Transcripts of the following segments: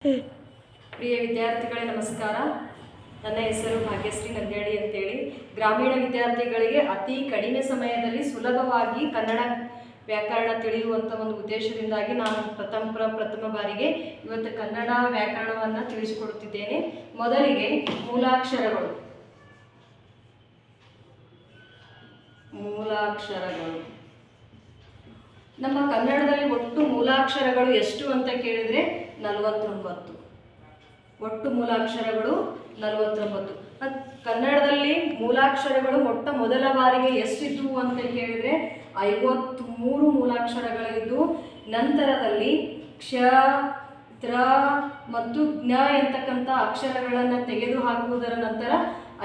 ಪ್ರಿಯ ವಿದ್ಯಾರ್ಥಿಗಳೇ ನಮಸ್ಕಾರ. ನನ್ನ ಹೆಸರು ಭಾಗ್ಯಶ್ರೀ ನಂದ್ಯಾಡಿ ಅಂತೇಳಿ. ಗ್ರಾಮೀಣ ವಿದ್ಯಾರ್ಥಿಗಳಿಗೆ ಅತಿ ಕಡಿಮೆ ಸಮಯದಲ್ಲಿ ಸುಲಭವಾಗಿ ಕನ್ನಡ ವ್ಯಾಕರಣ ತಿಳಿಯುವಂಥ ಒಂದು ಉದ್ದೇಶದಿಂದಾಗಿ ನಾನು ಪ್ರಥಮ ಬಾರಿಗೆ ಇವತ್ತು ಕನ್ನಡ ವ್ಯಾಕರಣವನ್ನು ತಿಳಿಸಿಕೊಡುತ್ತಿದ್ದೇನೆ. ಮೊದಲಿಗೆ ಮೂಲಾಕ್ಷರಗಳು. ನಮ್ಮ ಕನ್ನಡದಲ್ಲಿ ಒಟ್ಟು ಮೂಲಾಕ್ಷರಗಳು ಎಷ್ಟು ಅಂತ ಕೇಳಿದರೆ 49. ಒಟ್ಟು ಮೂಲಾಕ್ಷರಗಳು 49. ಕನ್ನಡದಲ್ಲಿ ಮೂಲಾಕ್ಷರಗಳು ಮೊದಲ ಬಾರಿಗೆ ಎಷ್ಟಿದ್ದವು ಅಂತ ಕೇಳಿದರೆ 53 ಮೂಲಾಕ್ಷರಗಳಿದ್ದು, ನಂತರದಲ್ಲಿ ಕ್ಷ, ತ್ರ ಮತ್ತು ಜ್ಞ ಎಂತಕ್ಕಂಥ ಅಕ್ಷರಗಳನ್ನು ತೆಗೆದು ಹಾಕುವುದರ ನಂತರ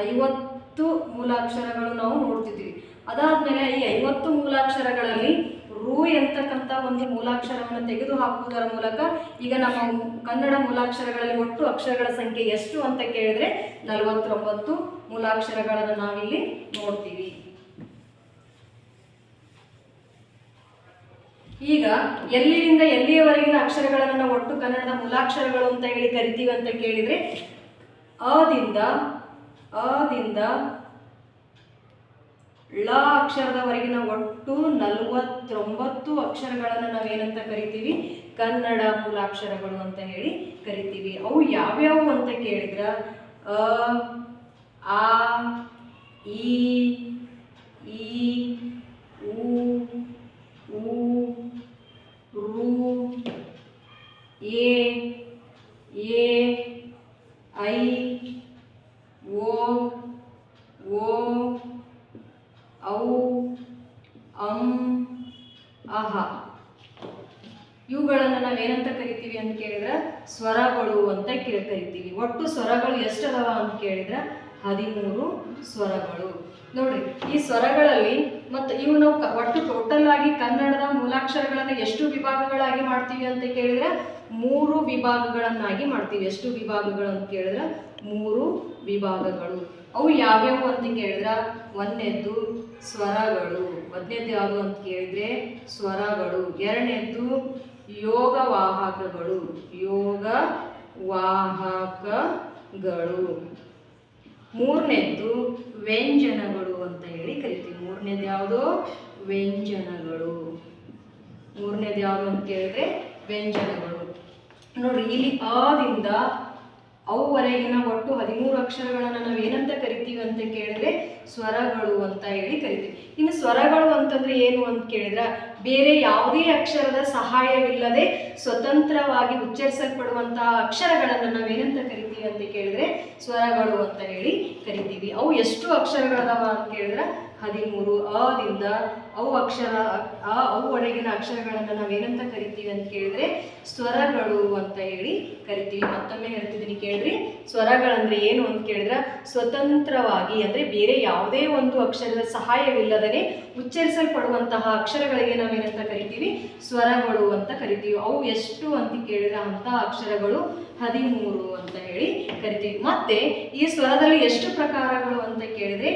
50 ಮೂಲಾಕ್ಷರಗಳು ನಾವು ನೋಡ್ತಿದ್ವಿ. ಅದಾದಮೇಲೆ ಈ 50 ಮೂಲಾಕ್ಷರಗಳಲ್ಲಿ ರು ಎಂತಕ್ಕಂಥ ಒಂದು ಮೂಲಾಕ್ಷರವನ್ನು ತೆಗೆದು ಹಾಕುವುದರ ಮೂಲಕ ಈಗ ನಮ್ಮ ಕನ್ನಡ ಮೂಲಾಕ್ಷರಗಳಲ್ಲಿ ಒಟ್ಟು ಅಕ್ಷರಗಳ ಸಂಖ್ಯೆ ಎಷ್ಟು ಅಂತ ಕೇಳಿದರೆ 49 ಮೂಲಾಕ್ಷರಗಳನ್ನು ನಾವಿಲ್ಲಿ ನೋಡ್ತೀವಿ. ಈಗ ಎಲ್ಲಿಂದ ಎಲ್ಲಿಯವರೆಗಿನ ಅಕ್ಷರಗಳನ್ನು ನಾವು ಒಟ್ಟು ಕನ್ನಡದ ಮೂಲಾಕ್ಷರಗಳು ಅಂತ ಹೇಳಿ ಕರಿತೀವಿ ಅಂತ ಕೇಳಿದರೆ ಅದಿಂದ ಳ ಅಕ್ಷರದವರೆಗಿನ ಒಟ್ಟು 49 ಅಕ್ಷರಗಳನ್ನು ನಾವೇನಂತ ಕರಿತೀವಿ? ಕನ್ನಡ ಮೂಲಾಕ್ಷರಗಳು ಅಂತ ಹೇಳಿ ಕರಿತೀವಿ. ಅವು ಯಾವ್ಯಾವು ಅಂತ ಕೇಳಿದ್ರ ಆ, ಈ, ಉ, ರು, ಎ, ಐ, ಓ, ಔ, ಅಹ. ಇವುಗಳನ್ನು ನಾವೇನಂತ ಕರಿತೀವಿ ಅಂತ ಕೇಳಿದ್ರೆ ಸ್ವರಗಳು ಅಂತ ಕರಿತೀವಿ. ಒಟ್ಟು ಸ್ವರಗಳು ಎಷ್ಟದವ ಅಂತ ಕೇಳಿದ್ರೆ 13 ಸ್ವರಗಳು. ನೋಡ್ರಿ, ಈ ಸ್ವರಗಳಲ್ಲಿ ಮತ್ತು ಇವು ನಾವು ಒಟ್ಟು ಟೋಟಲ್ ಆಗಿ ಕನ್ನಡದ ಮೂಲಾಕ್ಷರಗಳನ್ನು ಎಷ್ಟು ವಿಭಾಗಗಳಾಗಿ ಮಾಡ್ತೀವಿ ಅಂತ ಕೇಳಿದ್ರೆ 3 ವಿಭಾಗಗಳನ್ನಾಗಿ ಮಾಡ್ತೀವಿ. ಎಷ್ಟು ವಿಭಾಗಗಳು ಅಂತ ಕೇಳಿದ್ರೆ 3 ವಿಭಾಗಗಳು. ಅವು ಯಾವ್ಯಾವು ಅಂತ ಕೇಳಿದ್ರೆ ಒಂದನೇದ್ದು ಸ್ವರಗಳು. ಮೊದಲನೇದು ಯಾವುದು ಅಂತ ಕೇಳಿದ್ರೆ ಸ್ವರಗಳು. ಎರಡನೇದ್ದು ಯೋಗವಾಹಕಗಳು. ಮೂರನೇದ್ದು ವ್ಯಂಜನಗಳು ಅಂತ ಹೇಳಿ ಕರಿತೀವಿ. ಮೂರನೇದು ಯಾವುದು? ವ್ಯಂಜನಗಳು. ಮೂರನೇದು ಯಾವುದು ಅಂತ ಕೇಳಿದ್ರೆ ವ್ಯಂಜನಗಳು. ನೋಡ್ರಿ, ಇಲ್ಲಿ ಅದಿಂದ ಅವುವರೆಗಿನ ಒಟ್ಟು 13 ಅಕ್ಷರಗಳನ್ನು ನಾವು ಏನಂತ ಕರಿತೀವಿ ಅಂತ ಕೇಳಿದ್ರೆ ಸ್ವರಗಳು ಅಂತ ಹೇಳಿ ಕರಿತೀವಿ. ಇನ್ನು ಸ್ವರಗಳು ಅಂತಂದ್ರೆ ಏನು ಅಂತ ಕೇಳಿದ್ರೆ ಬೇರೆ ಯಾವುದೇ ಅಕ್ಷರದ ಸಹಾಯವಿಲ್ಲದೆ ಸ್ವತಂತ್ರವಾಗಿ ಉಚ್ಚರಿಸಲ್ಪಡುವಂತಹ ಅಕ್ಷರಗಳನ್ನು ನಾವೇನಂತ ಕರಿತೀವಿ ಅಂತ ಕೇಳಿದ್ರೆ ಸ್ವರಗಳು ಅಂತ ಹೇಳಿ ಕರಿತೀವಿ. ಅವು ಎಷ್ಟು ಅಕ್ಷರಗಳದಾವ ಅಂತ ಕೇಳಿದ್ರೆ 13. ಅದಿಂದ ಅವು ಒಳಗಿನ ಅಕ್ಷರಗಳನ್ನು ನಾವೇನಂತ ಕರಿತೀವಿ ಅಂತ ಕೇಳಿದ್ರೆ ಸ್ವರಗಳು ಅಂತ ಹೇಳಿ ಕರಿತೀವಿ. ಮತ್ತೊಮ್ಮೆ ಹೇಳ್ತಿದ್ದೀನಿ ಕೇಳ್ರಿ. ಸ್ವರಗಳಂದ್ರೆ ಏನು ಅಂತ ಕೇಳಿದ್ರೆ ಸ್ವತಂತ್ರವಾಗಿ ಅಂದ್ರೆ ಬೇರೆ ಯಾವುದೇ ಒಂದು ಅಕ್ಷರದ ಸಹಾಯವಿಲ್ಲದೇ ಉಚ್ಚರಿಸಲ್ಪಡುವಂತಹ ಅಕ್ಷರಗಳಿಗೆ ನಾವೇನಂತ ಕರಿತೀವಿ? ಸ್ವರಗಳು ಅಂತ ಕರಿತೀವಿ. ಅವು ಎಷ್ಟು ಅಂತ ಕೇಳಿದ್ರೆ ಅಂತಹ ಅಕ್ಷರಗಳು 13 ಅಂತ ಹೇಳಿ ಕರಿತೀವಿ. ಮತ್ತೆ ಈ ಸ್ವರದಲ್ಲಿ ಎಷ್ಟು ಪ್ರಕಾರಗಳು ಅಂತ ಕೇಳಿದ್ರೆ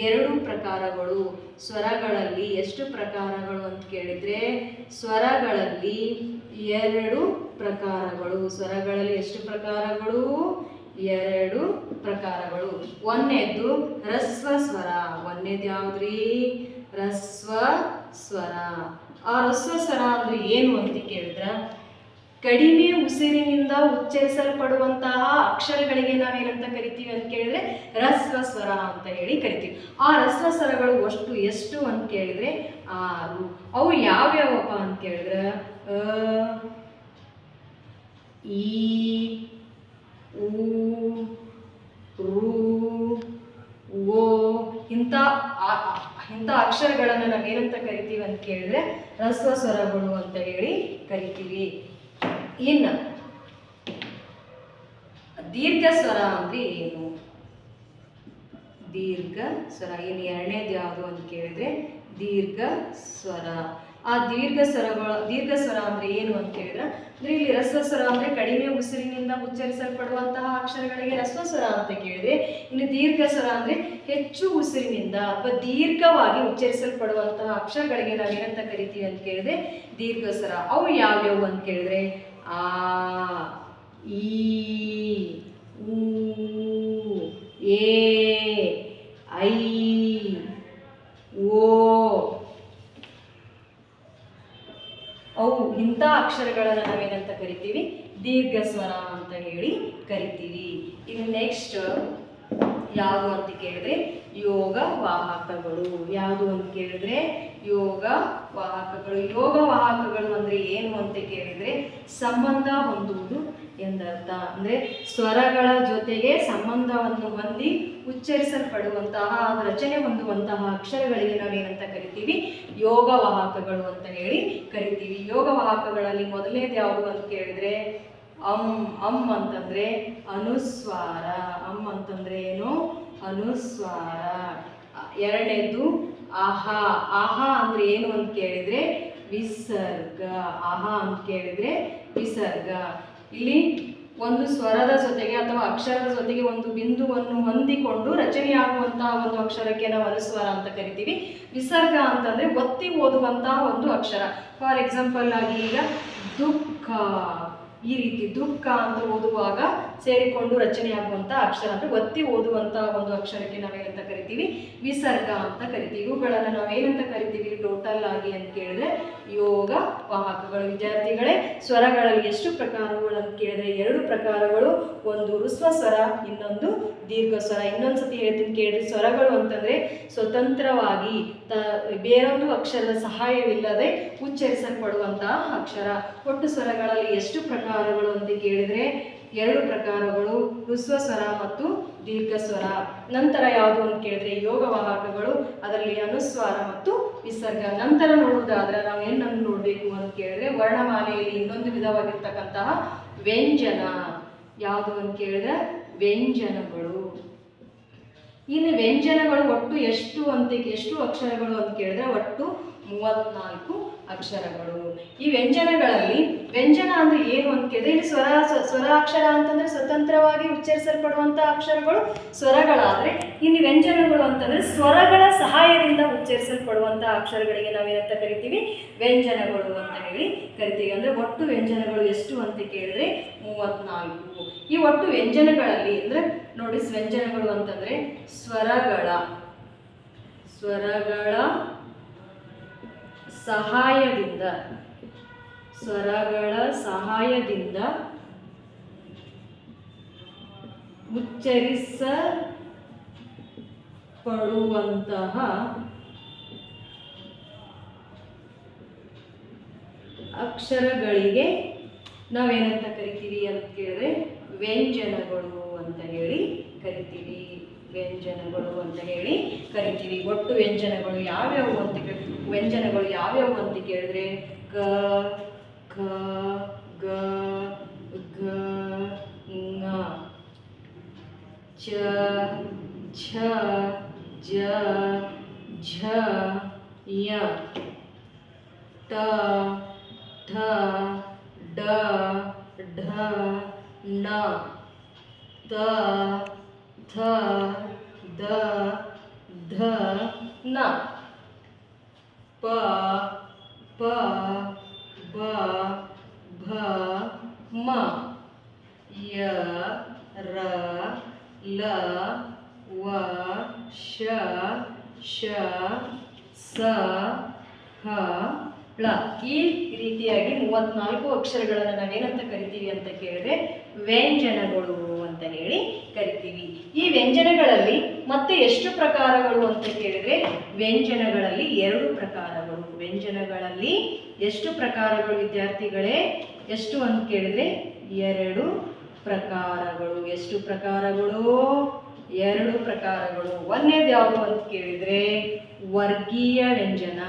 2 ಪ್ರಕಾರಗಳು. ಸ್ವರಗಳಲ್ಲಿ ಎಷ್ಟು ಪ್ರಕಾರಗಳು ಅಂತ ಕೇಳಿದ್ರೆ ಸ್ವರಗಳಲ್ಲಿ 2 ಪ್ರಕಾರಗಳು. ಸ್ವರಗಳಲ್ಲಿ ಎಷ್ಟು ಪ್ರಕಾರಗಳು? 2 ಪ್ರಕಾರಗಳು. ಒಂದನೇದ್ದು ಹ್ರಸ್ವ ಸ್ವರ. ಒಂದನೇದು ಯಾವ್ದ್ರಿ? ಹ್ರಸ್ವ ಸ್ವರ. ಆ ಹ್ರಸ್ವ ಸ್ವರ ಅಂದ್ರೆ ಏನು ಅಂತ ಕೇಳಿದ್ರೆ ಕಡಿಮೆ ಉಸಿರಿನಿಂದ ಉಚ್ಚರಿಸಲ್ಪಡುವಂತಹ ಅಕ್ಷರಗಳಿಗೆ ನಾವೇನಂತ ಕರಿತೀವಿ ಅಂತ ಕೇಳಿದ್ರೆ ಹ್ರಸ್ವ ಸ್ವರ ಅಂತ ಹೇಳಿ ಕರಿತೀವಿ. ಆ ಹ್ರಸ್ವ ಸ್ವರಗಳು ಎಷ್ಟು ಅಂತ ಕೇಳಿದ್ರೆ 6. ಅವು ಯಾವ್ಯಾವಪ್ಪ ಅಂತ ಕೇಳಿದ್ರೆ ಈ, ಉ, ರು, ಓ ಇಂಥ ಅಕ್ಷರಗಳನ್ನು ನಾವೇನಂತ ಕರಿತೀವಿ ಅಂತ ಕೇಳಿದ್ರೆ ಹ್ರಸ್ವ ಸ್ವರಗಳು ಅಂತ ಹೇಳಿ ಕರಿತೀವಿ. ಇನ್ನು ದೀರ್ಘ ಸ್ವರ ಅಂದ್ರೆ ಏನು? ದೀರ್ಘ ಸ್ವರ. ಇನ್ನು ಎರಡನೇದು ಯಾವುದು ಅಂತ ಕೇಳಿದ್ರೆ ದೀರ್ಘ ಸ್ವರ. ಆ ದೀರ್ಘ ಸ್ವರ ಅಂದ್ರೆ ಏನು ಅಂತ ಕೇಳಿದ್ರೆ ಅಂದ್ರೆ ಇಲ್ಲಿ ಹ್ರಸ್ವ ಸ್ವರ ಅಂದ್ರೆ ಕಡಿಮೆ ಉಸಿರಿನಿಂದ ಉಚ್ಚರಿಸಲ್ಪಡುವಂತಹ ಅಕ್ಷರಗಳಿಗೆ ಹ್ರಸ್ವ ಸ್ವರ ಅಂತ ಕೇಳಿದ್ರೆ, ಇನ್ನು ದೀರ್ಘ ಸ್ವರ ಅಂದ್ರೆ ಹೆಚ್ಚು ಉಸಿರಿನಿಂದ ಅಥವಾ ದೀರ್ಘವಾಗಿ ಉಚ್ಚರಿಸಲ್ಪಡುವಂತಹ ಅಕ್ಷರಗಳಿಗೆ ನಾವೇನಂತ ಕರಿತೀವಿ ಅಂತ ಕೇಳಿದ್ರೆ ದೀರ್ಘ ಸ್ವರ. ಅವು ಯಾವ್ಯಾವು ಅಂತ ಕೇಳಿದ್ರೆ ಆ, ಈ, ಊ, ಏ, ಐ, ಓ. ಅವು ಇಂಥ ಅಕ್ಷರಗಳನ್ನು ನಾವೇನಂತ ಕರಿತೀವಿ? ದೀರ್ಘ ಸ್ವರ ಅಂತ ಹೇಳಿ ಕರಿತೀವಿ. ಇನ್ನು ನೆಕ್ಸ್ಟ್ ಯಾವುದು ಅಂತ ಕೇಳಿದ್ರೆ ಯೋಗ ವಾಹಕಗಳು. ಯಾವುದು ಅಂತ ಕೇಳಿದ್ರೆ ಯೋಗ ವಾಹಕಗಳು. ಯೋಗ ವಾಹಕಗಳು ಅಂದ್ರೆ ಏನು ಅಂತ ಕೇಳಿದ್ರೆ ಸಂಬಂಧ ಹೊಂದುವುದು ಎಂದರ್ಥ. ಅಂದ್ರೆ ಸ್ವರಗಳ ಜೊತೆಗೆ ಸಂಬಂಧವನ್ನು ಹೊಂದಿ ಉಚ್ಚರಿಸಲ್ಪಡುವಂತಹ ರಚನೆ ಹೊಂದುವಂತಹ ಅಕ್ಷರಗಳಿಗೆ ನಾವೇನಂತ ಕರಿತೀವಿ? ಯೋಗ ವಾಹಕಗಳು ಅಂತ ಹೇಳಿ ಕರಿತೀವಿ. ಯೋಗ ವಾಹಕಗಳಲ್ಲಿ ಮೊದಲನೇದು ಯಾವುದು ಅಂತ ಕೇಳಿದ್ರೆ ಅಂ ಅಂತಂದ್ರೆ ಅನುಸ್ವಾರ. ಅಂತಂದ್ರೆ ಏನು? ಅನುಸ್ವಾರ. ಎರಡನೇದು ಆಹಾ. ಆಹಾ ಅಂದ್ರೆ ಏನು ಅಂತ ಕೇಳಿದ್ರೆ ವಿಸರ್ಗ. ಆಹಾ ಅಂತ ಕೇಳಿದ್ರೆ ವಿಸರ್ಗ. ಇಲ್ಲಿ ಒಂದು ಸ್ವರದ ಜೊತೆಗೆ ಅಥವಾ ಅಕ್ಷರದ ಜೊತೆಗೆ ಒಂದು ಬಿಂದುವನ್ನು ಹೊಂದಿಕೊಂಡು ರಚನೆಯಾಗುವಂತಹ ಒಂದು ಅಕ್ಷರಕ್ಕೆ ನಾವು ಅನುಸ್ವಾರ ಅಂತ ಕರಿತೀವಿ. ವಿಸರ್ಗ ಅಂತಂದ್ರೆ ಒತ್ತಿ ಓದುವಂತಹ ಒಂದು ಅಕ್ಷರ. ಫಾರ್ ಎಕ್ಸಾಂಪಲ್ ಆಗಿ ಈಗ ದುಃಖ, ಈ ರೀತಿ ದುಃಖ ಅಂತ ಓದುವಾಗ ಸೇರಿಕೊಂಡು ರಚನೆಯಾಗುವಂಥ ಅಕ್ಷರ ಅಂದರೆ ಒತ್ತಿ ಓದುವಂಥ ಒಂದು ಅಕ್ಷರಕ್ಕೆ ನಾವೇನಂತ ಕರಿತೀವಿ? ವಿಸರ್ಗ ಅಂತ ಕರಿತೀವಿ. ಇವುಗಳನ್ನು ನಾವೇನಂತ ಕರಿತೀವಿ ಟೋಟಲ್ ಆಗಿ ಅಂತ ಕೇಳಿದ್ರೆ ಯೋಗ ವಾಹಕಗಳು. ವಿದ್ಯಾರ್ಥಿಗಳೇ, ಸ್ವರಗಳಲ್ಲಿ ಎಷ್ಟು ಪ್ರಕಾರಗಳು ಅಂತ ಕೇಳಿದ್ರೆ 2 ಪ್ರಕಾರಗಳು. ಒಂದು ಹ್ರಸ್ವ ಸ್ವರ, ಇನ್ನೊಂದು ದೀರ್ಘ ಸ್ವರ. ಇನ್ನೊಂದು ಸತಿ ಹೇಳ್ತೀನಿ ಕೇಳಿದ್ರೆ, ಸ್ವರಗಳು ಅಂತಂದರೆ ಸ್ವತಂತ್ರವಾಗಿ ಬೇರೊಂದು ಅಕ್ಷರದ ಸಹಾಯವಿಲ್ಲದೆ ಉಚ್ಚರಿಸಲ್ಪಡುವಂತಹ ಅಕ್ಷರ. ಒಟ್ಟು ಸ್ವರಗಳಲ್ಲಿ ಎಷ್ಟು ಪ್ರಕಾರಗಳು ಅಂತ ಕೇಳಿದರೆ 2 ಪ್ರಕಾರಗಳು, ಹ್ರಸ್ವ ಸ್ವರ ಮತ್ತು ದೀರ್ಘ ಸ್ವರ. ನಂತರ ಯಾವುದು ಅಂತ ಕೇಳಿದ್ರೆ ಯೋಗ ವಾಹಕಗಳು, ಅದರಲ್ಲಿ ಅನುಸ್ವಾರ ಮತ್ತು ವಿಸರ್ಗ. ನಂತರ ನೋಡುವುದಾದ್ರೆ ನಾವು ಏನನ್ನು ನೋಡಬೇಕು ಅಂತ ಕೇಳಿದ್ರೆ ವರ್ಣಮಾಲೆಯಲ್ಲಿ ಇನ್ನೊಂದು ವಿಧವಾಗಿರ್ತಕ್ಕಂತಹ ವ್ಯಂಜನ. ಯಾವುದು ಅಂತ ಕೇಳಿದ್ರೆ ವ್ಯಂಜನಗಳು. ಇನ್ನು ವ್ಯಂಜನಗಳು ಒಟ್ಟು ಎಷ್ಟು ಅಕ್ಷರಗಳು ಅಂತ ಕೇಳಿದ್ರೆ ಒಟ್ಟು 34 ಅಕ್ಷರಗಳು. ಈ ವ್ಯಂಜನಗಳಲ್ಲಿ ವ್ಯಂಜನ ಅಂದ್ರೆ ಏನು ಅಂತ ಕೇಳಿದ್ರೆ ಇಲ್ಲಿ ಸ್ವರಾಕ್ಷರ ಅಂತಂದ್ರೆ ಸ್ವತಂತ್ರವಾಗಿ ಉಚ್ಚರಿಸಲ್ಪಡುವಂತಹ ಅಕ್ಷರಗಳು ಸ್ವರಗಳಾದ್ರೆ, ಇನ್ನು ವ್ಯಂಜನಗಳು ಅಂತಂದ್ರೆ ಸ್ವರಗಳ ಸಹಾಯದಿಂದ ಉಚ್ಚರಿಸಲ್ಪಡುವಂತಹ ಅಕ್ಷರಗಳಿಗೆ ನಾವೇನಂತ ಕರಿತೀವಿ? ವ್ಯಂಜನಗಳು ಅಂತ ಹೇಳಿ ಕರಿತೀವಿ. ಅಂದ್ರೆ ಒಟ್ಟು ವ್ಯಂಜನಗಳು ಎಷ್ಟು ಅಂತ ಕೇಳಿದ್ರೆ 34. ಈ ಒಟ್ಟು ವ್ಯಂಜನಗಳಲ್ಲಿ ಅಂದ್ರೆ ನೋಡಿ, ವ್ಯಂಜನಗಳು ಅಂತಂದ್ರೆ ಸ್ವರಗಳ ಸಹಾಯದಿಂದ ಉಚ್ಚರಿಸಲ್ಪಡುವಂತಹ ಅಕ್ಷರಗಳಿಗೆ ನಾವೇನಂತ ಕರಿತೀವಿ ಅಂತ ಕೇಳಿದ್ರೆ ವ್ಯಂಜನಗಳು ಅಂತ ಹೇಳಿ ಕರಿತೀವಿ. ವ್ಯಂಜನಗಳು ಅಂತ ಹೇಳಿ ಕರಿತೀವಿ. ಒಟ್ಟು ವ್ಯಂಜನಗಳು ಯಾವ್ಯಾವು ಅಂತ ಕೇಳಿದ್ರೆ ಕ, ಖ, ಗ, ಘ, ङ, ಚ, ಛ, ಜ, ಝ, ಯ, ಟ, ಠ, ಡ, ಢ, ಣ, ತ, ಥ, ದ, ಧ, ನ, ಪ, ಪ, ಬ, ಭ, ಮ, ಯ, ರ, ಲ, ವ, ಶ, ಶ, ಸ, ಹ, ಳ. ಈ ರೀತಿಯಾಗಿ 34 ಅಕ್ಷರಗಳನ್ನು ನಾವೇನಂತ ಕರಿತೀವಿ ಅಂತ ಕೇಳಿದ್ರೆ ವ್ಯಂಜನಗಳು ಅಂತ ಹೇಳಿ ಕರಿತೀವಿ. ಈ ವ್ಯಂಜನಗಳಲ್ಲಿ ಮತ್ತೆ ಎಷ್ಟು ಪ್ರಕಾರಗಳು ಅಂತ ಕೇಳಿದ್ರೆ ವ್ಯಂಜನಗಳಲ್ಲಿ 2 ಪ್ರಕಾರಗಳು. ವ್ಯಂಜನಗಳಲ್ಲಿ ಎಷ್ಟು ಪ್ರಕಾರಗಳು ವಿದ್ಯಾರ್ಥಿಗಳೇ? ಎಷ್ಟು ಅಂತ ಕೇಳಿದ್ರೆ 2 ಪ್ರಕಾರಗಳು. ಎಷ್ಟು ಪ್ರಕಾರಗಳು? 2 ಪ್ರಕಾರಗಳು. ಒಂದನೇದು ಯಾವುದು ಅಂತ ಕೇಳಿದ್ರೆ ವರ್ಗೀಯ ವ್ಯಂಜನ.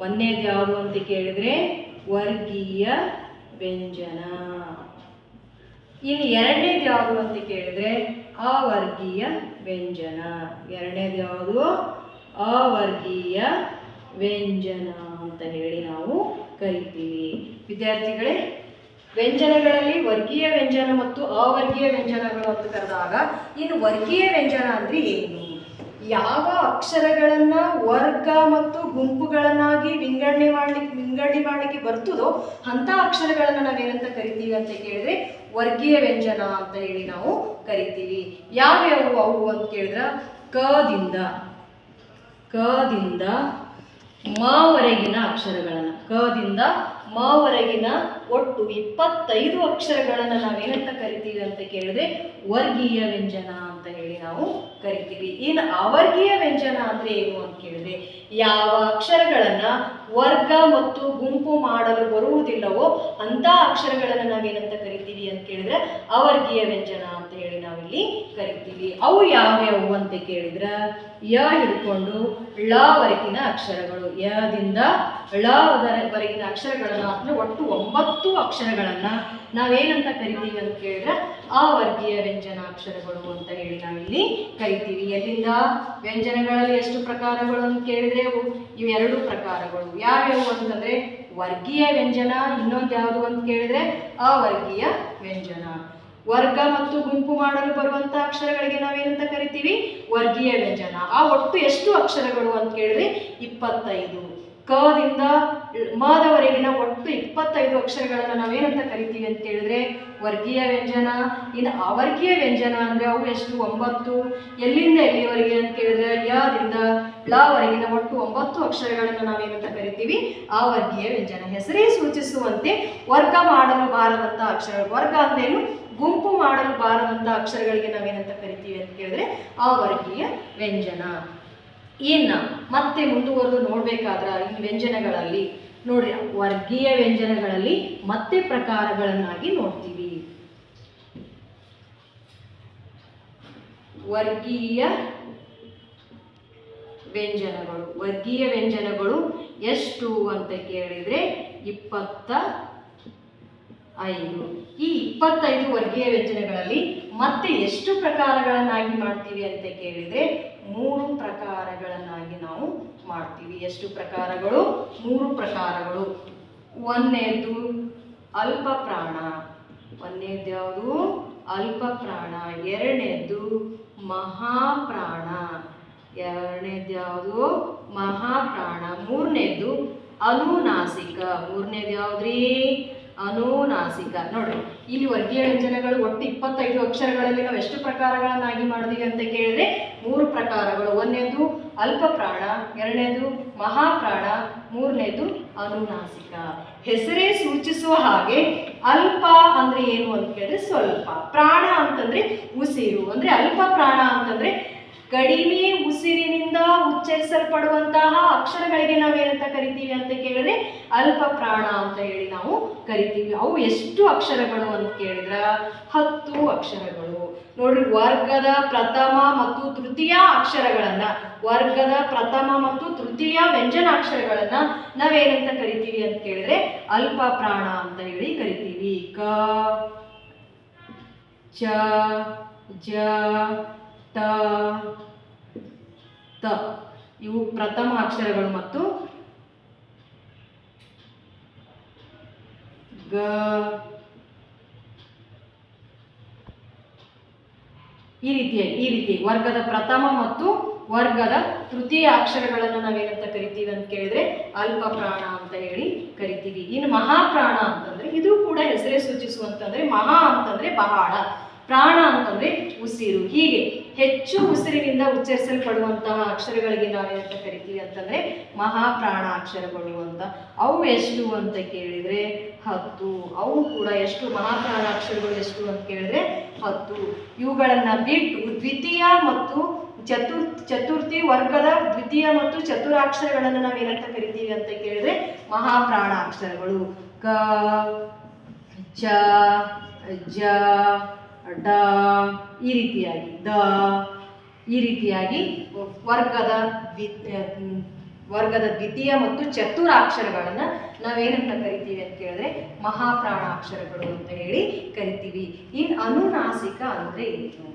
ಒಂದನೇದು ಯಾವುದು ಅಂತ ಕೇಳಿದ್ರೆ ವರ್ಗೀಯ ವ್ಯಂಜನ. ಇನ್ನು ಎರಡನೇದು ಯಾವುದು ಅಂತ ಕೇಳಿದ್ರೆ ಅವರ್ಗೀಯ ವ್ಯಂಜನ. ಎರಡನೇದು ಯಾವುದು? ಅವರ್ಗೀಯ ವ್ಯಂಜನ ಅಂತ ಹೇಳಿ ನಾವು ಕರಿತೀವಿ. ವಿದ್ಯಾರ್ಥಿಗಳೇ, ವ್ಯಂಜನಗಳಲ್ಲಿ ವರ್ಗೀಯ ವ್ಯಂಜನ ಮತ್ತು ಅವರ್ಗೀಯ ವ್ಯಂಜನಗಳು ಅಂತ ಕರೆದಾಗ, ಇನ್ನು ವರ್ಗೀಯ ವ್ಯಂಜನ ಅಂದ್ರೆ ಏನು? ಯಾವ ಅಕ್ಷರಗಳನ್ನ ವರ್ಗ ಮತ್ತು ಗುಂಪುಗಳನ್ನಾಗಿ ವಿಂಗಡಣೆ ಮಾಡಲಿಕ್ಕೆ ಬರ್ತದೋ ಅಂತ ಅಕ್ಷರಗಳನ್ನ ನಾವೇನಂತ ಕರಿತೀವಿ ಅಂತ ಕೇಳಿದ್ರೆ ವರ್ಗೀಯ ವ್ಯಂಜನ ಅಂತ ಹೇಳಿ ನಾವು ಕರಿತೀವಿ. ಯಾವ್ಯಾವು ಅವು ಅಂತ ಕೇಳಿದ್ರೆ ಕದಿಂದ ಮವರೆಗಿನ ಅಕ್ಷರಗಳನ್ನ, ಕದಿಂದ ಮವರೆಗಿನ ಒಟ್ಟು 25 ಅಕ್ಷರಗಳನ್ನ ನಾವೇನಂತ ಕರಿತೀವಿ ಅಂತ ಕೇಳಿದ್ರೆ ವರ್ಗೀಯ ವ್ಯಂಜನ ಅಂತ ಹೇಳಿ ನಾವು ಕರಿತೀವಿ. ಇನ್ನು ಅವರ್ಗೀಯ ವ್ಯಂಜನ ಅಂದ್ರೆ ಏನು ಅಂತ ಕೇಳಿದ್ರೆ ಯಾವ ಅಕ್ಷರಗಳನ್ನ ವರ್ಗ ಮತ್ತು ಗುಂಪು ಮಾಡಲು ಬರುವುದಿಲ್ಲವೋ ಅಂತ ಅಕ್ಷರಗಳನ್ನ ನಾವೇನಂತ ಕರಿತೀವಿ ಅಂತ ಕೇಳಿದ್ರೆ ಅವರ್ಗೀಯ ವ್ಯಂಜನ ಅಂತ ಹೇಳಿ ನಾವಿಲ್ಲಿ ಕರಿತೀವಿ. ಅವು ಯಾವ್ಯಾವು ಅಂತ ಕೇಳಿದ್ರೆ ಯ ಹಿಡ್ಕೊಂಡು ಳ ವರೆಗಿನ ಅಕ್ಷರಗಳು, ಯದಿಂದ ಳ ವರೆಗಿನ ಅಕ್ಷರಗಳನ್ನ ಅಂದ್ರೆ ಒಟ್ಟು 9 ಅಕ್ಷರಗಳನ್ನ ನಾವೇನಂತ ಕರಿತೀವಿ ಅಂತ ಕೇಳಿದ್ರೆ ಅವರ್ಗೀಯ ವ್ಯಂಜನ ಅಕ್ಷರಗಳು ಅಂತ ಹೇಳಿ ನಾವಿಲ್ಲಿ ಕರಿತೀವಿ. ಎಲ್ಲಿಂದ ವ್ಯಂಜನಗಳಲ್ಲಿ ಎಷ್ಟು ಪ್ರಕಾರಗಳು ಅಂತ ಕೇಳಿದ್ರೆ ಇವು 2 ಪ್ರಕಾರಗಳು. ಯಾವ್ಯಾವು ಅಂತಂದ್ರೆ ವರ್ಗೀಯ ವ್ಯಂಜನ, ಇನ್ನೊಂದು ಯಾವುದು ಅಂತ ಕೇಳಿದ್ರೆ ಅವರ್ಗೀಯ ವ್ಯಂಜನ. ವರ್ಗ ಮತ್ತು ಗುಂಪು ಮಾಡಲು ಬರುವಂತ ಅಕ್ಷರಗಳಿಗೆ ನಾವೇನಂತ ಕರಿತೀವಿ ವರ್ಗೀಯ ವ್ಯಂಜನ. ಆ ಒಟ್ಟು ಎಷ್ಟು ಅಕ್ಷರಗಳು ಅಂತ ಕೇಳಿದ್ರೆ 25. ಕದಿಂದ ಮದವರೆಗಿನ ಒಟ್ಟು 25 ಅಕ್ಷರಗಳನ್ನ ನಾವೇನಂತ ಕರಿತೀವಿ ಅಂತ ಕೇಳಿದ್ರೆ ವರ್ಗೀಯ ವ್ಯಂಜನ. ಇನ್ನು ಅವರ್ಗೀಯ ವ್ಯಂಜನ ಅಂದ್ರೆ ಅವು ಎಷ್ಟು 9. ಎಲ್ಲಿಂದ ಎಲ್ಲಿವರೆಗೆ ಅಂತ ಕೇಳಿದ್ರೆ ಯದಿಂದ ಳವರೆಗಿನ ಒಟ್ಟು 9 ಅಕ್ಷರಗಳನ್ನ ನಾವೇನಂತ ಕರಿತೀವಿ ಅವರ್ಗೀಯ ವ್ಯಂಜನ. ಹೆಸರೇ ಸೂಚಿಸುವಂತೆ ವರ್ಗ ಮಾಡಲು ಬಾರದಂತ ಅಕ್ಷರಗಳು, ವರ್ಗ ಅಂದ್ರೇನು ಗುಂಪು ಮಾಡಲು ಬಾರದಂತ ಅಕ್ಷರಗಳಿಗೆ ನಾವೇನಂತ ಕರಿತೀವಿ ಅಂತ ಕೇಳಿದ್ರೆ ಅವರ್ಗೀಯ ವ್ಯಂಜನ. ಇನ್ನು ಮತ್ತೆ ಮುಂದುವರೆದು ನೋಡ್ಬೇಕಾದ್ರೆ ಇನ್ನು ವ್ಯಂಜನಗಳಲ್ಲಿ ನೋಡ್ರಿ, ವರ್ಗೀಯ ವ್ಯಂಜನಗಳಲ್ಲಿ ಮತ್ತೆ ಪ್ರಕಾರಗಳನ್ನಾಗಿ ನೋಡ್ತೀವಿ. ವರ್ಗೀಯ ವ್ಯಂಜನಗಳು ಎಷ್ಟು ಅಂತ ಕೇಳಿದ್ರೆ 25. ಈ 25 ವರ್ಗೀಯ ವ್ಯಂಜನಗಳಲ್ಲಿ ಮತ್ತೆ ಎಷ್ಟು ಪ್ರಕಾರಗಳನ್ನಾಗಿ ಮಾಡ್ತೀವಿ ಅಂತ ಕೇಳಿದ್ರೆ 3 ಪ್ರಕಾರಗಳನ್ನಾಗಿ ನಾವು ಮಾಡ್ತೀವಿ. ಎಷ್ಟು ಪ್ರಕಾರಗಳು? 3 ಪ್ರಕಾರಗಳು. ಒಂದನೇದು ಅಲ್ಪ ಪ್ರಾಣ, ಒಂದನೇದು ಯಾವುದು ಅಲ್ಪ ಪ್ರಾಣ. ಎರಡನೇದು ಮಹಾಪ್ರಾಣ, ಎರಡನೇದು ಯಾವುದು ಮಹಾಪ್ರಾಣ. ಮೂರನೇದು ಅನುನಾಸಿಕ, ಮೂರನೇದು ಯಾವ್ದ್ರಿ ಅನುನಾಸಿಕ. ನೋಡ್ರಿ, ಇಲ್ಲಿ ವರ್ಗೀಯ ವ್ಯಂಜನಗಳು ಒಟ್ಟು 25 ಅಕ್ಷರಗಳಲ್ಲಿ ನಾವು ಎಷ್ಟು ಪ್ರಕಾರಗಳನ್ನಾಗಿ ಮಾಡಿದೀವಿ ಅಂತ ಕೇಳಿದ್ರೆ 3 ಪ್ರಕಾರಗಳು. ಒಂದನೇದು ಅಲ್ಪ ಪ್ರಾಣ, ಎರಡನೇದು ಮಹಾಪ್ರಾಣ, ಮೂರನೇದು ಅನುನಾಸಿಕ. ಹೆಸರೇ ಸೂಚಿಸುವ ಹಾಗೆ ಅಲ್ಪ ಅಂದ್ರೆ ಏನು ಅಂತ ಕೇಳಿದ್ರೆ ಸ್ವಲ್ಪ, ಪ್ರಾಣ ಅಂತಂದ್ರೆ ಉಸಿರು, ಅಂದ್ರೆ ಅಲ್ಪ ಪ್ರಾಣ ಅಂತಂದ್ರೆ ಕಡಿಮೆ ಉಸಿರಿನಿಂದ ಉಚ್ಚರಿಸಲ್ಪಡುವಂತಹ ಅಕ್ಷರಗಳಿಗೆ ನಾವೇನಂತ ಕರಿತೀವಿ ಅಂತ ಕೇಳಿದ್ರೆ ಅಲ್ಪ ಪ್ರಾಣ ಅಂತ ಹೇಳಿ ನಾವು ಕರಿತೀವಿ. ಅವು ಎಷ್ಟು ಅಕ್ಷರಗಳು ಅಂತ ಕೇಳಿದ್ರೆ 10 ಅಕ್ಷರಗಳು. ನೋಡ್ರಿ, ವರ್ಗದ ಪ್ರಥಮ ಮತ್ತು ತೃತೀಯ ಅಕ್ಷರಗಳನ್ನ, ವರ್ಗದ ಪ್ರಥಮ ಮತ್ತು ತೃತೀಯ ವ್ಯಂಜನಾಕ್ಷರಗಳನ್ನ ನಾವೇನಂತ ಕರಿತೀವಿ ಅಂತ ಕೇಳಿದ್ರೆ ಅಲ್ಪ ಪ್ರಾಣ ಅಂತ ಹೇಳಿ ಕರಿತೀವಿ. ಕ, ಚ, ಜ, ಟ, ತ ಇವು ಪ್ರಥಮ ಅಕ್ಷರಗಳು ಮತ್ತು ಗ, ಈ ರೀತಿ ವರ್ಗದ ಪ್ರಥಮ ಮತ್ತು ವರ್ಗದ ತೃತೀಯ ಅಕ್ಷರಗಳನ್ನು ನಾವೇನಂತ ಕರಿತೀವಿ ಅಂತ ಕೇಳಿದ್ರೆ ಅಲ್ಪ ಪ್ರಾಣ ಅಂತ ಹೇಳಿ ಕರಿತೀವಿ. ಇನ್ನು ಮಹಾಪ್ರಾಣ ಅಂತಂದ್ರೆ ಇದು ಕೂಡ ಹೆಸರೇ ಸೂಚಿಸುವಂತಂದ್ರೆ ಮಹಾ ಅಂತಂದ್ರೆ ಬಹಳ, ಪ್ರಾಣ ಅಂತಂದ್ರೆ ಉಸಿರು. ಹೀಗೆ ಹೆಚ್ಚು ಉಸಿರಿನಿಂದ ಉಚ್ಚರಿಸಲ್ಪಡುವಂತಹ ಅಕ್ಷರಗಳಿಗೆ ನಾವೇನಂತ ಕರಿತೀವಿ ಅಂತಂದ್ರೆ ಮಹಾಪ್ರಾಣ ಅಕ್ಷರಗಳು ಅಂತ. ಅವು ಎಷ್ಟು ಅಂತ ಕೇಳಿದ್ರೆ 10. ಅವು ಕೂಡ ಎಷ್ಟು ಮಹಾಪ್ರಾಣ ಅಕ್ಷರಗಳು ಎಷ್ಟು ಅಂತ ಕೇಳಿದ್ರೆ 10. ಇವುಗಳನ್ನ ಬಿಟ್ಟು ದ್ವಿತೀಯ ಮತ್ತು ಚತುರ್ಥಿ ವರ್ಗದ ದ್ವಿತೀಯ ಮತ್ತು ಚತುರಾಕ್ಷರಗಳನ್ನು ನಾವೇನಂತ ಕರಿತೀವಿ ಅಂತ ಕೇಳಿದ್ರೆ ಮಹಾಪ್ರಾಣ ಅಕ್ಷರಗಳು. ಕ, ಚ, ಜ, ಡ, ಈ ರೀತಿಯಾಗಿ ದ, ಈ ರೀತಿಯಾಗಿ ವರ್ಗದ ದ್ವಿತೀಯ ಮತ್ತು ಚತುರಾಕ್ಷರಗಳನ್ನ ನಾವೇನಂತ ಕರಿತೀವಿ ಅಂತ ಕೇಳಿದ್ರೆ ಮಹಾಪ್ರಾಣ ಅಕ್ಷರಗಳು ಅಂತ ಹೇಳಿ ಕರಿತೀವಿ. ಇನ್ನು ಅನುನಾಸಿಕ ಅಂದ್ರೆ ಏನು?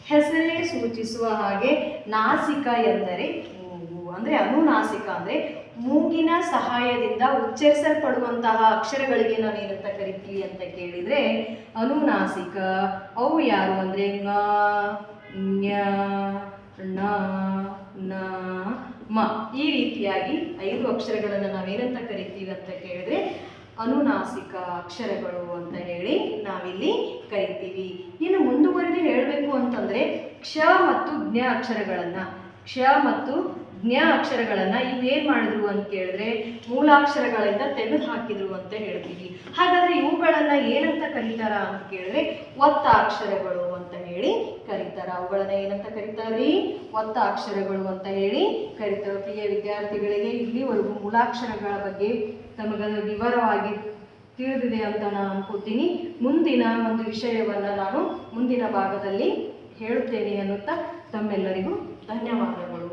ಹೆಸರೇ ಸೂಚಿಸುವ ಹಾಗೆ ನಾಸಿಕ ಎಂದರೆ ಮೂಗು, ಅಂದ್ರೆ ಅನುನಾಸಿಕ ಅಂದ್ರೆ ಮೂಗಿನ ಸಹಾಯದಿಂದ ಉಚ್ಚರಿಸಲ್ಪಡುವಂತಹ ಅಕ್ಷರಗಳಿಗೆ ನಾವೇನಂತ ಕರಿತೀವಿ ಅಂತ ಕೇಳಿದ್ರೆ ಅನುನಾಸಿಕ. ಅವು ಯಾರು ಅಂದ್ರೆ ಂಗ, ಞ, ಣ ನ ಮ. ಈ ರೀತಿಯಾಗಿ 5 ಅಕ್ಷರಗಳನ್ನು ನಾವೇನಂತ ಕರಿತೀವಿ ಅಂತ ಕೇಳಿದ್ರೆ ಅನುನಾಸಿಕ ಅಕ್ಷರಗಳು ಅಂತ ಹೇಳಿ ನಾವಿಲ್ಲಿ ಕರಿತೀವಿ. ಇನ್ನು ಮುಂದುವರೆದು ಹೇಳಬೇಕು ಅಂತಂದ್ರೆ ಕ್ಷ ಮತ್ತು ಜ್ಞ ಅಕ್ಷರಗಳನ್ನು ಇವೇನು ಮಾಡಿದ್ರು ಅಂತ ಕೇಳಿದ್ರೆ ಮೂಲಾಕ್ಷರಗಳಿಂದ ತೆಗೆದು ಹಾಕಿದ್ರು ಅಂತ ಹೇಳ್ತೀವಿ. ಹಾಗಾದ್ರೆ ಇವುಗಳನ್ನ ಏನಂತ ಕರೀತಾರ ಅಂತ ಕೇಳಿದ್ರೆ ಒತ್ತಾಕ್ಷರಗಳು ಅಂತ ಹೇಳಿ ಕರೀತಾರ. ಅವುಗಳನ್ನ ಏನಂತ ಕರೀತಾರ್ರಿ? ಒತ್ತಾಕ್ಷರಗಳು ಅಂತ ಹೇಳಿ ಕರೀತಾರೆ. ಪ್ರಿಯ ವಿದ್ಯಾರ್ಥಿಗಳಿಗೆ ಇಲ್ಲಿವರೆಗೂ ಮೂಲಾಕ್ಷರಗಳ ಬಗ್ಗೆ ತಮಗದು ವಿವರವಾಗಿ ತಿಳಿದಿದೆ ಅಂತ ನಾನು ಅನ್ಕೋತೀನಿ. ಮುಂದಿನ ಒಂದು ವಿಷಯವನ್ನ ನಾನು ಮುಂದಿನ ಭಾಗದಲ್ಲಿ ಹೇಳುತ್ತೇನೆ ಅನ್ನುತ್ತಾ ತಮ್ಮೆಲ್ಲರಿಗೂ ಧನ್ಯವಾದಗಳು.